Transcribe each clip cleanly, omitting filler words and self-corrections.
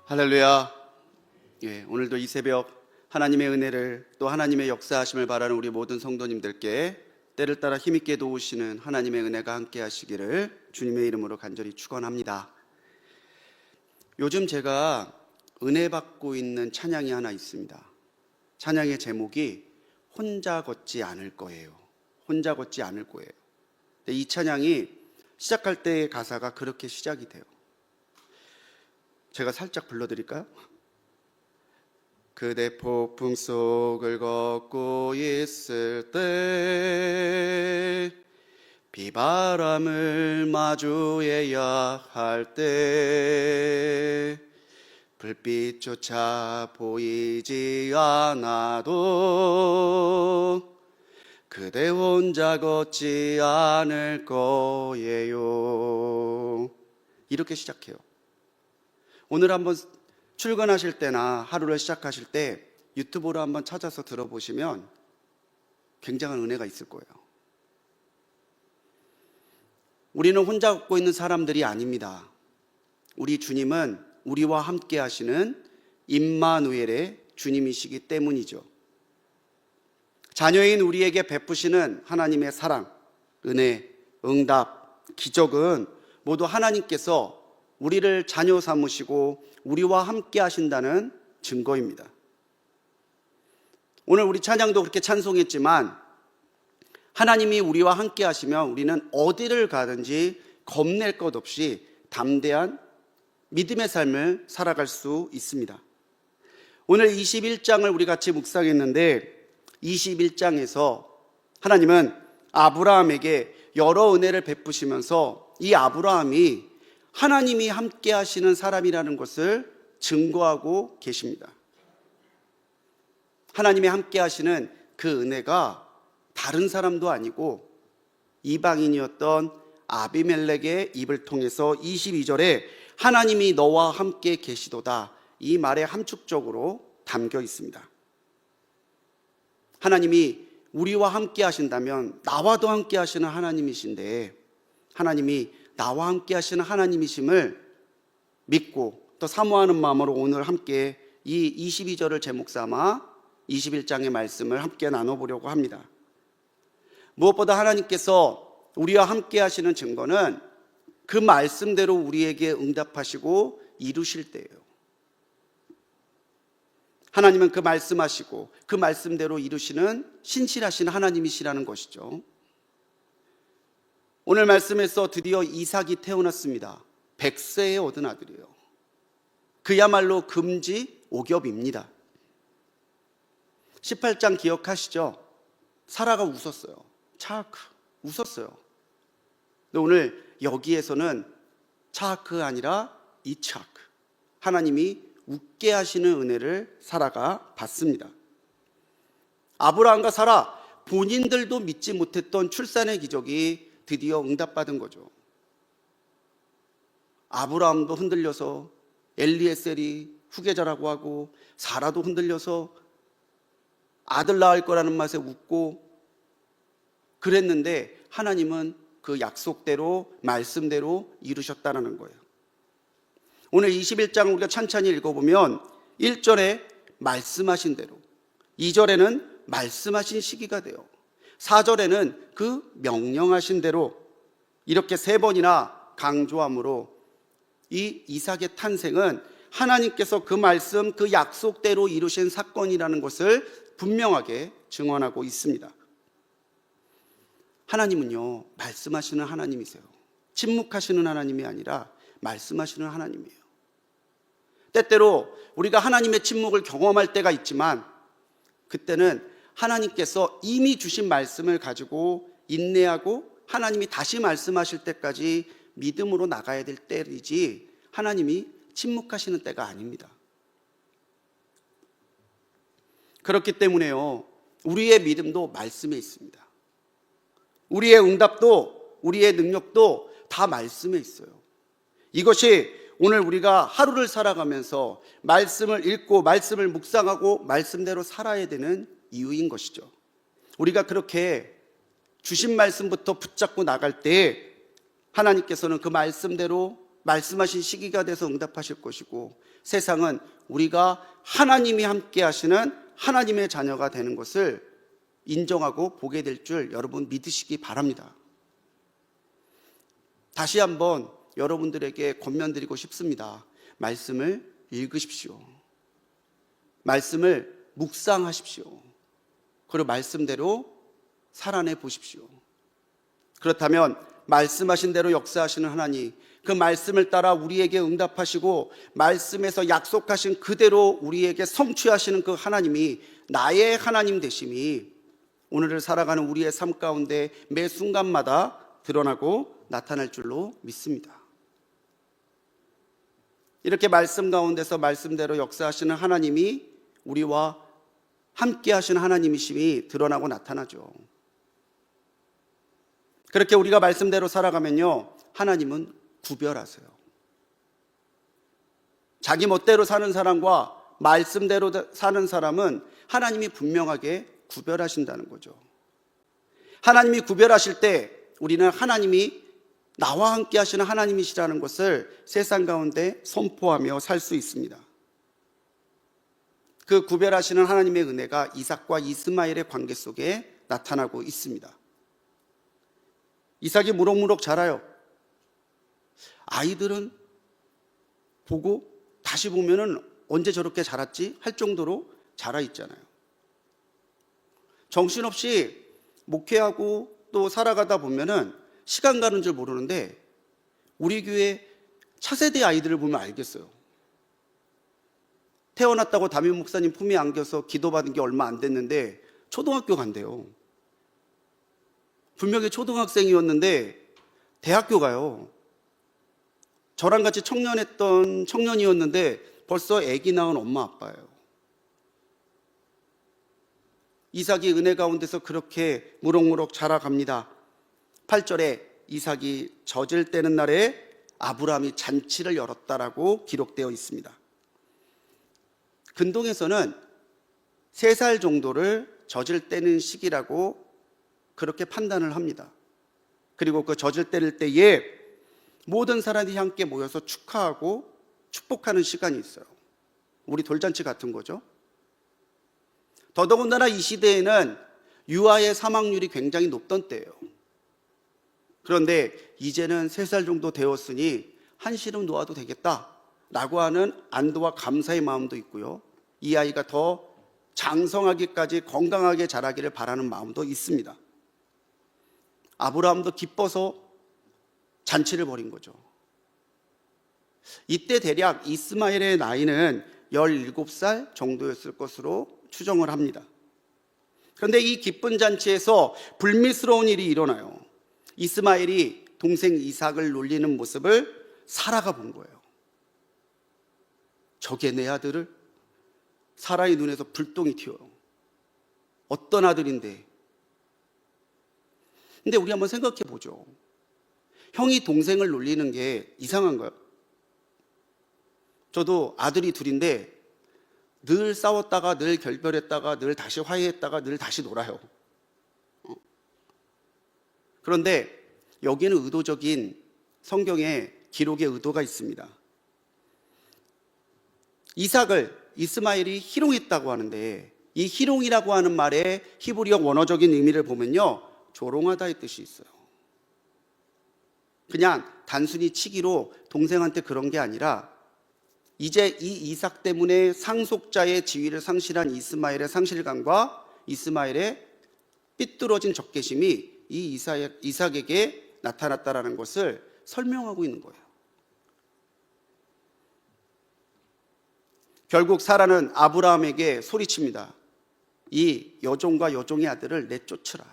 할렐루야. 오늘도 이 새벽 하나님의 은혜를 또 하나님의 역사하심을 바라는 우리 모든 성도님들께 때를 따라 힘있게 도우시는 하나님의 은혜가 함께 하시기를 주님의 이름으로 간절히 축원합니다. 요즘 제가 은혜 받고 있는 찬양이 하나 있습니다. 찬양의 제목이 혼자 걷지 않을 거예요. 혼자 걷지 않을 거예요. 이 찬양이 시작할 때의 가사가 그렇게 시작이 돼요. 제가 살짝 불러드릴까요? 그대 폭풍 속을 걷고 있을 때, 비바람을 마주해야 할 때, 불빛조차 보이지 않아도 그대 혼자 걷지 않을 거예요. 이렇게 시작해요. 오늘 한번 출근하실 때나 하루를 시작하실 때 유튜브로 한번 찾아서 들어보시면 굉장한 은혜가 있을 거예요. 우리는 혼자 걷고 있는 사람들이 아닙니다. 우리 주님은 우리와 함께 하시는 임마누엘의 주님이시기 때문이죠. 자녀인 우리에게 베푸시는 하나님의 사랑, 은혜, 응답, 기적은 모두 하나님께서 우리를 자녀 삼으시고 우리와 함께 하신다는 증거입니다. 오늘 우리 찬양도 그렇게 찬송했지만 하나님이 우리와 함께 하시면 우리는 어디를 가든지 겁낼 것 없이 담대한 믿음의 삶을 살아갈 수 있습니다. 오늘 21장을 우리 같이 묵상했는데 21장에서 하나님은 아브라함에게 여러 은혜를 베푸시면서 이 아브라함이 하나님이 함께 하시는 사람이라는 것을 증거하고 계십니다. 하나님이 함께 하시는 그 은혜가 다른 사람도 아니고 이방인이었던 아비멜렉의 입을 통해서 22절에 하나님이 너와 함께 계시도다, 이 말에 함축적으로 담겨 있습니다. 하나님이 우리와 함께 하신다면 나와도 함께 하시는 하나님이신데, 하나님이 나와 함께 하시는 하나님이심을 믿고 또 사모하는 마음으로 오늘 함께 이 22절을 제목 삼아 21장의 말씀을 함께 나눠보려고 합니다. 무엇보다 하나님께서 우리와 함께 하시는 증거는 그 말씀대로 우리에게 응답하시고 이루실 때예요. 하나님은 그 말씀하시고 그 말씀대로 이루시는 신실하신 하나님이시라는 것이죠. 오늘 말씀에서 드디어 이삭이 태어났습니다. 100세에 얻은 아들이에요. 그야말로 금지 오겹입니다. 18장 기억하시죠? 사라가 웃었어요. 차하크 웃었어요. 근데 오늘 여기에서는 차하크 아니라 이차크, 하나님이 웃게 하시는 은혜를 사라가 받습니다. 아브라함과 사라 본인들도 믿지 못했던 출산의 기적이 드디어 응답받은 거죠. 아브라함도 흔들려서 엘리에셀이 후계자라고 하고, 사라도 흔들려서 아들 낳을 거라는 맛에 웃고 그랬는데 하나님은 그 약속대로 말씀대로 이루셨다는 거예요. 오늘 21장 우리가 찬찬히 읽어보면 1절에 말씀하신 대로, 2절에는 말씀하신 시기가 돼요. 4절에는 그 명령하신 대로, 이렇게 3번이나 강조함으로 이 이삭의 탄생은 하나님께서 그 말씀, 그 약속대로 이루신 사건이라는 것을 분명하게 증언하고 있습니다. 하나님은요, 말씀하시는 하나님이세요. 침묵하시는 하나님이 아니라 말씀하시는 하나님이에요. 때때로 우리가 하나님의 침묵을 경험할 때가 있지만 그때는 하나님께서 이미 주신 말씀을 가지고 인내하고 하나님이 다시 말씀하실 때까지 믿음으로 나가야 될 때이지 하나님이 침묵하시는 때가 아닙니다. 그렇기 때문에요, 우리의 믿음도 말씀에 있습니다. 우리의 응답도 우리의 능력도 다 말씀에 있어요. 이것이 오늘 우리가 하루를 살아가면서 말씀을 읽고 말씀을 묵상하고 말씀대로 살아야 되는 이유인 것이죠. 우리가 그렇게 주신 말씀부터 붙잡고 나갈 때 하나님께서는 그 말씀대로 말씀하신 시기가 돼서 응답하실 것이고, 세상은 우리가 하나님이 함께 하시는 하나님의 자녀가 되는 것을 인정하고 보게 될 줄 여러분 믿으시기 바랍니다. 다시 한번 여러분들에게 권면드리고 싶습니다. 말씀을 읽으십시오. 말씀을 묵상하십시오. 그리고 말씀대로 살아내 보십시오. 그렇다면 말씀하신 대로 역사하시는 하나님, 그 말씀을 따라 우리에게 응답하시고 말씀에서 약속하신 그대로 우리에게 성취하시는 그 하나님이 나의 하나님 되심이 오늘을 살아가는 우리의 삶 가운데 매 순간마다 드러나고 나타날 줄로 믿습니다. 이렇게 말씀 가운데서 말씀대로 역사하시는 하나님이 우리와 함께 하시는 하나님이심이 드러나고 나타나죠. 그렇게 우리가 말씀대로 살아가면요, 하나님은 구별하세요. 자기 멋대로 사는 사람과 말씀대로 사는 사람은 하나님이 분명하게 구별하신다는 거죠. 하나님이 구별하실 때 우리는 하나님이 나와 함께 하시는 하나님이시라는 것을 세상 가운데 선포하며 살 수 있습니다. 그 구별하시는 하나님의 은혜가 이삭과 이스마엘의 관계 속에 나타나고 있습니다. 이삭이 무럭무럭 자라요. 아이들은 보고 다시 보면은 언제 저렇게 자랐지 할 정도로 자라 있잖아요. 정신없이 목회하고 또 살아가다 보면은 시간 가는 줄 모르는데 우리 교회 차세대 아이들을 보면 알겠어요. 태어났다고 담임 목사님 품에 안겨서 기도받은 게 얼마 안 됐는데 초등학교 간대요. 분명히 초등학생이었는데 대학교 가요. 저랑 같이 청년했던 청년이었는데 벌써 아기 낳은 엄마 아빠예요. 이삭이 은혜 가운데서 그렇게 무럭무럭 자라갑니다. 8절에 이삭이 젖을 떼는 날에 아브라함이 잔치를 열었다라고 기록되어 있습니다. 근동에서는 3살 정도를 젖을 떼는 시기라고 그렇게 판단을 합니다. 그리고 그 젖을 떼를 때에 모든 사람이 함께 모여서 축하하고 축복하는 시간이 있어요. 우리 돌잔치 같은 거죠. 더더군다나 이 시대에는 유아의 사망률이 굉장히 높던 때예요. 그런데 이제는 3살 정도 되었으니 한시름 놓아도 되겠다라고 하는 안도와 감사의 마음도 있고요. 이 아이가 더 장성하기까지 건강하게 자라기를 바라는 마음도 있습니다. 아브라함도 기뻐서 잔치를 벌인 거죠. 이때 대략 이스마엘의 나이는 17살 정도였을 것으로 추정을 합니다. 그런데 이 기쁜 잔치에서 불미스러운 일이 일어나요. 이스마엘이 동생 이삭을 놀리는 모습을 사라가 본 거예요. 저게 내 아들을? 사라의 눈에서 불똥이 튀어요. 어떤 아들인데? 근데 우리 한번 생각해 보죠. 형이 동생을 놀리는 게 이상한가요? 저도 아들이 둘인데 늘 싸웠다가 늘 결별했다가 늘 다시 화해했다가 늘 다시 놀아요. 그런데 여기는 의도적인 성경의 기록의 의도가 있습니다. 이스마엘이 희롱했다고 하는데 이 희롱이라고 하는 말의 히브리어 원어적인 의미를 보면요, 조롱하다의 뜻이 있어요. 그냥 단순히 치기로 동생한테 그런 게 아니라 이제 이 이삭 때문에 상속자의 지위를 상실한 이스마엘의 상실감과 이스마엘의 삐뚤어진 적개심이 이 이삭에게 나타났다라는 것을 설명하고 있는 거예요. 결국 사라는 아브라함에게 소리칩니다. 이 여종과 여종의 아들을 내쫓으라.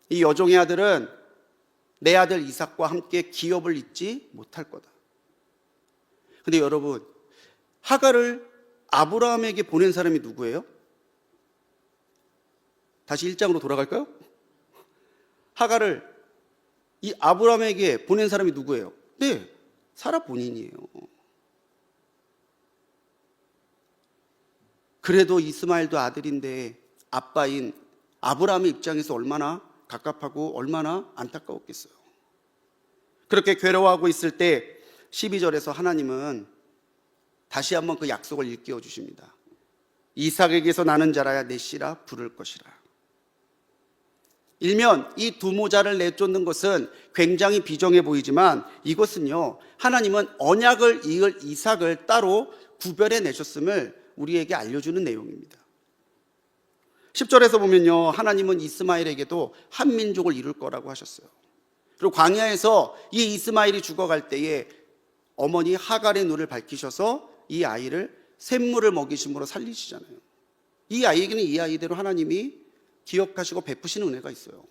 이 여종의 아들은 내 아들 이삭과 함께 기업을 잇지 못할 거다. 근데 여러분, 하갈을 아브라함에게 보낸 사람이 누구예요? 다시 1장으로 돌아갈까요? 하갈을 이 아브라함에게 보낸 사람이 누구예요? 네, 사라 본인이에요. 그래도 이스마엘도 아들인데 아빠인 아브라함의 입장에서 얼마나 갑갑하고 얼마나 안타까웠겠어요. 그렇게 괴로워하고 있을 때 12절에서 하나님은 다시 한번 그 약속을 일깨워 주십니다. 이삭에게서 나는 자라야 내 씨라 부를 것이라. 일면 이 두 모자를 내쫓는 것은 굉장히 비정해 보이지만 이것은요, 하나님은 언약을 이을 이삭을 따로 구별해 내셨음을 우리에게 알려주는 내용입니다. 10절에서 보면요, 하나님은 이스마엘에게도 한 민족을 이룰 거라고 하셨어요. 그리고 광야에서 이 이스마엘이 죽어갈 때에 어머니 하갈의 눈을 밝히셔서 이 아이를 샘물을 먹이심으로 살리시잖아요. 이 아이에게는 이 아이대로 하나님이 기억하시고 베푸시는 은혜가 있어요.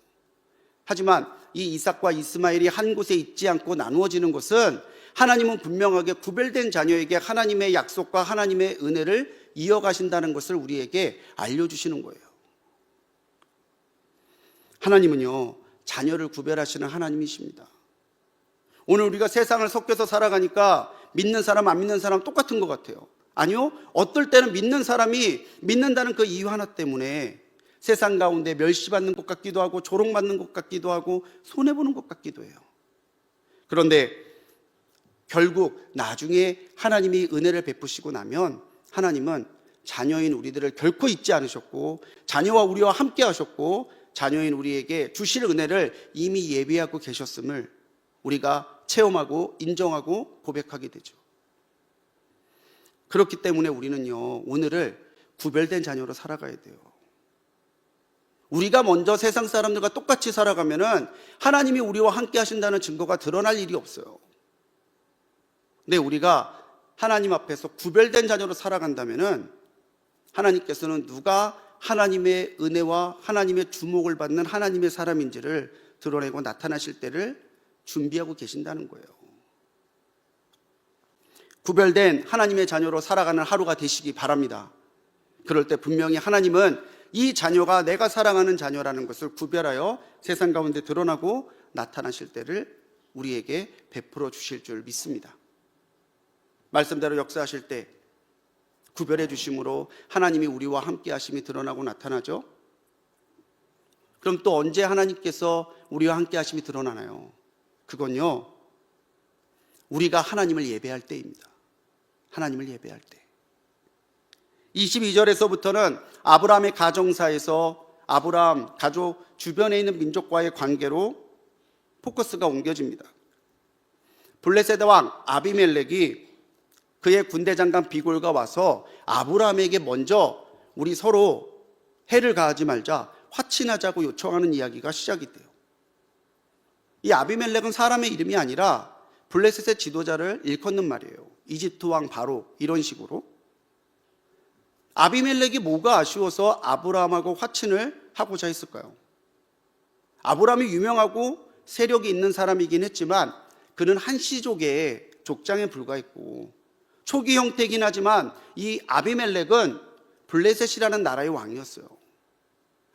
하지만 이 이삭과 이스마엘이 한 곳에 있지 않고 나누어지는 것은 하나님은 분명하게 구별된 자녀에게 하나님의 약속과 하나님의 은혜를 이어가신다는 것을 우리에게 알려주시는 거예요. 하나님은요, 자녀를 구별하시는 하나님이십니다. 오늘 우리가 세상을 섞여서 살아가니까 믿는 사람 안 믿는 사람 똑같은 것 같아요. 아니요, 어떨 때는 믿는 사람이 믿는다는 그 이유 하나 때문에 세상 가운데 멸시받는 것 같기도 하고 조롱받는 것 같기도 하고 손해보는 것 같기도 해요. 그런데 결국 나중에 하나님이 은혜를 베푸시고 나면 하나님은 자녀인 우리들을 결코 잊지 않으셨고 자녀와 우리와 함께 하셨고 자녀인 우리에게 주실 은혜를 이미 예비하고 계셨음을 우리가 체험하고 인정하고 고백하게 되죠. 그렇기 때문에 우리는요, 오늘을 구별된 자녀로 살아가야 돼요. 우리가 먼저 세상 사람들과 똑같이 살아가면은 하나님이 우리와 함께 하신다는 증거가 드러날 일이 없어요. 근데 우리가 하나님 앞에서 구별된 자녀로 살아간다면은 하나님께서는 누가 하나님의 은혜와 하나님의 주목을 받는 하나님의 사람인지를 드러내고 나타나실 때를 준비하고 계신다는 거예요. 구별된 하나님의 자녀로 살아가는 하루가 되시기 바랍니다. 그럴 때 분명히 하나님은 이 자녀가 내가 사랑하는 자녀라는 것을 구별하여 세상 가운데 드러나고 나타나실 때를 우리에게 베풀어 주실 줄 믿습니다. 말씀대로 역사하실 때 구별해 주심으로 하나님이 우리와 함께 하심이 드러나고 나타나죠. 그럼 또 언제 하나님께서 우리와 함께 하심이 드러나나요? 그건요, 우리가 하나님을 예배할 때입니다. 하나님을 예배할 때. 22절에서부터는 아브라함의 가정사에서 아브라함 가족 주변에 있는 민족과의 관계로 포커스가 옮겨집니다. 블레셋 왕 아비멜렉이 그의 군대 장관 비골과 와서 아브라함에게 먼저 우리 서로 해를 가하지 말자, 화친하자고 요청하는 이야기가 시작이 돼요. 이 아비멜렉은 사람의 이름이 아니라 블레셋의 지도자를 일컫는 말이에요. 이집트 왕 바로, 이런 식으로. 아비멜렉이 뭐가 아쉬워서 아브라함하고 화친을 하고자 했을까요? 아브라함이 유명하고 세력이 있는 사람이긴 했지만 그는 한시족의 족장에 불과했고 초기 형태이긴 하지만 이 아비멜렉은 블레셋이라는 나라의 왕이었어요.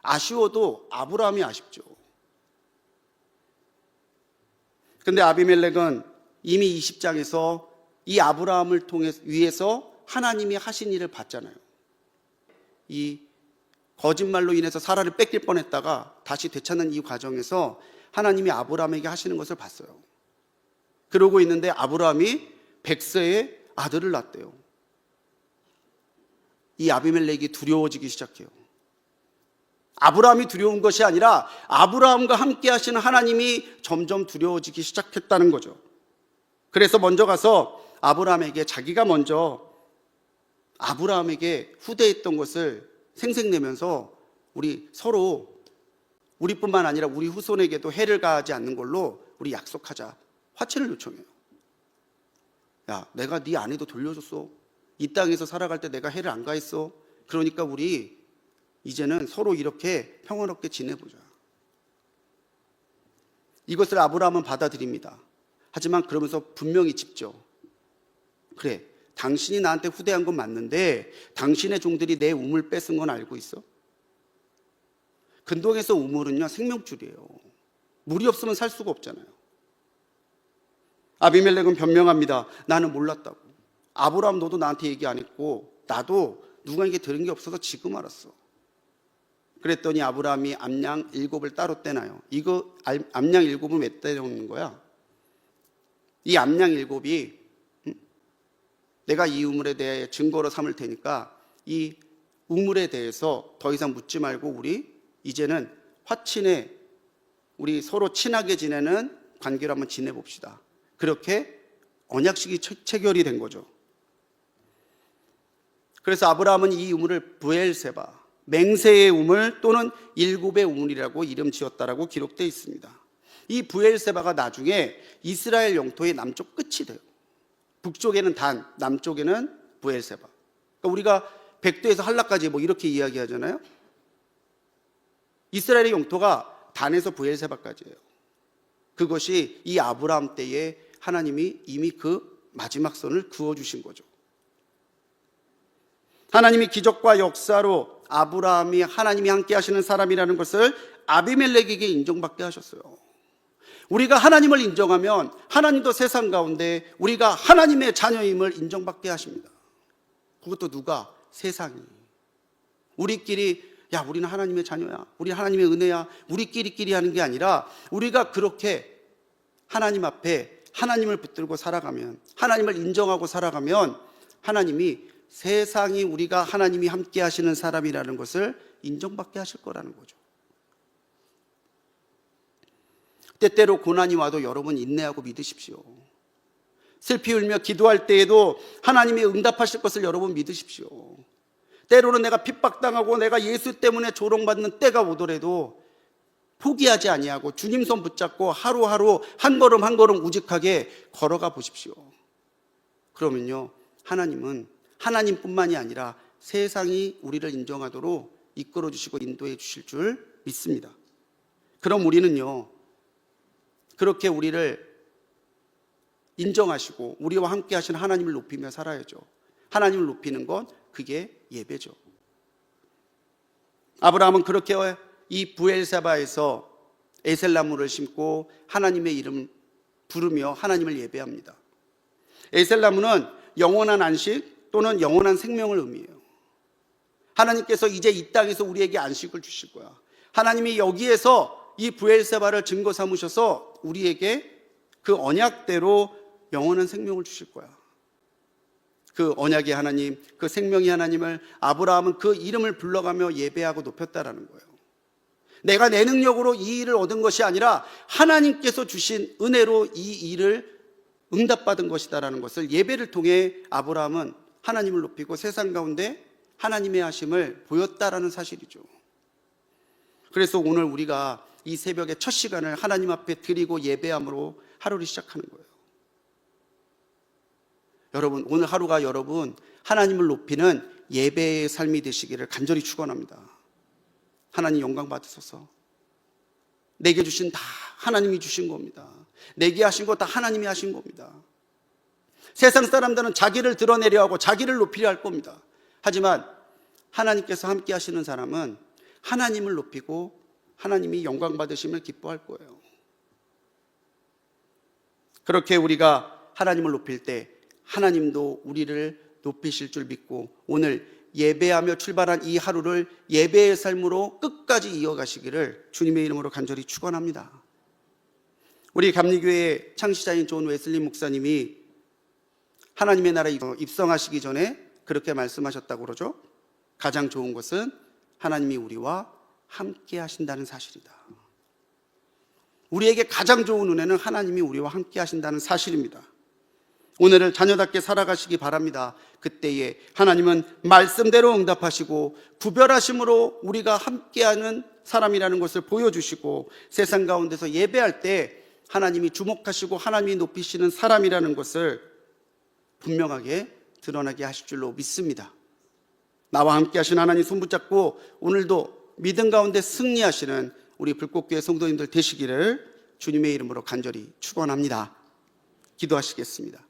아쉬워도 아브라함이 아쉽죠. 근데 아비멜렉은 이미 20장에서 이 아브라함을 위해서 하나님이 하신 일을 봤잖아요. 이 거짓말로 인해서 사라를 뺏길 뻔했다가 다시 되찾는 이 과정에서 하나님이 아브라함에게 하시는 것을 봤어요. 그러고 있는데 아브라함이 100세의 아들을 낳았대요. 이 아비멜렉이 두려워지기 시작해요. 아브라함이 두려운 것이 아니라 아브라함과 함께 하시는 하나님이 점점 두려워지기 시작했다는 거죠. 그래서 먼저 가서 아브라함에게 자기가 먼저 아브라함에게 후대했던 것을 생색내면서 우리 서로 우리뿐만 아니라 우리 후손에게도 해를 가하지 않는 걸로 우리 약속하자, 화친을 요청해요. 야, 내가 네 아내도 돌려줬어. 이 땅에서 살아갈 때 내가 해를 안 가했어. 그러니까 우리 이제는 서로 이렇게 평화롭게 지내보자. 이것을 아브라함은 받아들입니다. 하지만 그러면서 분명히 짚죠. 그래, 당신이 나한테 후대한 건 맞는데 당신의 종들이 내 우물 뺏은 건 알고 있어? 근동에서 우물은요, 생명줄이에요. 물이 없으면 살 수가 없잖아요. 아비멜렉은 변명합니다. 나는 몰랐다고. 아브라함 너도 나한테 얘기 안 했고 나도 누구에게 들은 게 없어서 지금 알았어. 그랬더니 아브라함이 암양 7을 따로 떼나요. 이거 암양 7을 왜 떼려는 거야? 이 암양 일곱이 내가 이 우물에 대해 증거로 삼을 테니까 이 우물에 대해서 더 이상 묻지 말고 우리 이제는 화친에 우리 서로 친하게 지내는 관계로 한번 지내봅시다. 그렇게 언약식이 체결이 된 거죠. 그래서 아브라함은 이 우물을 브엘세바, 맹세의 우물 또는 일곱의 우물이라고 이름 지었다라고 기록되어 있습니다. 이 브엘세바가 나중에 이스라엘 영토의 남쪽 끝이 돼요. 북쪽에는 단, 남쪽에는 브엘세바. 그러니까 우리가 백도에서 할라까지 뭐 이렇게 이야기하잖아요. 이스라엘의 영토가 단에서 브엘세바까지예요. 그것이 이 아브라함 때에 하나님이 이미 그 마지막 선을 그어주신 거죠. 하나님이 기적과 역사로 아브라함이 하나님이 함께 하시는 사람이라는 것을 아비멜렉에게 인정받게 하셨어요. 우리가 하나님을 인정하면 하나님도 세상 가운데 우리가 하나님의 자녀임을 인정받게 하십니다. 그것도 누가? 세상이. 우리끼리 야 우리는 하나님의 자녀야, 우리 하나님의 은혜야, 우리끼리끼리 하는 게 아니라 우리가 그렇게 하나님 앞에 하나님을 붙들고 살아가면, 하나님을 인정하고 살아가면 하나님이 세상이 우리가 하나님이 함께 하시는 사람이라는 것을 인정받게 하실 거라는 거죠. 때때로 고난이 와도 여러분 인내하고 믿으십시오. 슬피 울며 기도할 때에도 하나님이 응답하실 것을 여러분 믿으십시오. 때로는 내가 핍박당하고 내가 예수 때문에 조롱받는 때가 오더라도 포기하지 아니하고 주님 손 붙잡고 하루하루 한 걸음 한 걸음 우직하게 걸어가 보십시오. 그러면요, 하나님은 하나님뿐만이 아니라 세상이 우리를 인정하도록 이끌어 주시고 인도해 주실 줄 믿습니다. 그럼 우리는요, 그렇게 우리를 인정하시고 우리와 함께 하시는 하나님을 높이며 살아야죠. 하나님을 높이는 건 그게 예배죠. 아브라함은 그렇게 이 브엘세바에서 에셀나무를 심고 하나님의 이름 부르며 하나님을 예배합니다. 에셀나무는 영원한 안식 또는 영원한 생명을 의미해요. 하나님께서 이제 이 땅에서 우리에게 안식을 주실 거야. 하나님이 여기에서 이 브엘세바를 증거 삼으셔서 우리에게 그 언약대로 영원한 생명을 주실 거야. 그 언약의 하나님, 그 생명의 하나님을 아브라함은 그 이름을 불러가며 예배하고 높였다라는 거예요. 내가 내 능력으로 이 일을 얻은 것이 아니라 하나님께서 주신 은혜로 이 일을 응답받은 것이다라는 것을 예배를 통해 아브라함은 하나님을 높이고 세상 가운데 하나님의 하심을 보였다라는 사실이죠. 그래서 오늘 우리가 이 새벽의 첫 시간을 하나님 앞에 드리고 예배함으로 하루를 시작하는 거예요. 여러분, 오늘 하루가 여러분 하나님을 높이는 예배의 삶이 되시기를 간절히 축원합니다. 하나님 영광 받으소서. 내게 주신 다 하나님이 주신 겁니다. 내게 하신 거 다 하나님이 하신 겁니다. 세상 사람들은 자기를 드러내려 하고 자기를 높이려 할 겁니다. 하지만 하나님께서 함께 하시는 사람은 하나님을 높이고 하나님이 영광 받으심을 기뻐할 거예요. 그렇게 우리가 하나님을 높일 때 하나님도 우리를 높이실 줄 믿고 오늘 예배하며 출발한 이 하루를 예배의 삶으로 끝까지 이어가시기를 주님의 이름으로 간절히 축원합니다. 우리 감리교회 창시자인 존 웨슬리 목사님이 하나님의 나라에 입성하시기 전에 그렇게 말씀하셨다고 그러죠. 가장 좋은 것은 하나님이 우리와 함께 하신다는 사실이다. 우리에게 가장 좋은 은혜는 하나님이 우리와 함께 하신다는 사실입니다. 오늘을 자녀답게 살아가시기 바랍니다. 그때에 하나님은 말씀대로 응답하시고 구별하심으로 우리가 함께하는 사람이라는 것을 보여주시고 세상 가운데서 예배할 때 하나님이 주목하시고 하나님이 높이시는 사람이라는 것을 분명하게 드러나게 하실 줄로 믿습니다. 나와 함께 하신 하나님 손 붙잡고 오늘도 믿음 가운데 승리하시는 우리 불꽃교회 성도님들 되시기를 주님의 이름으로 간절히 축원합니다. 기도하시겠습니다.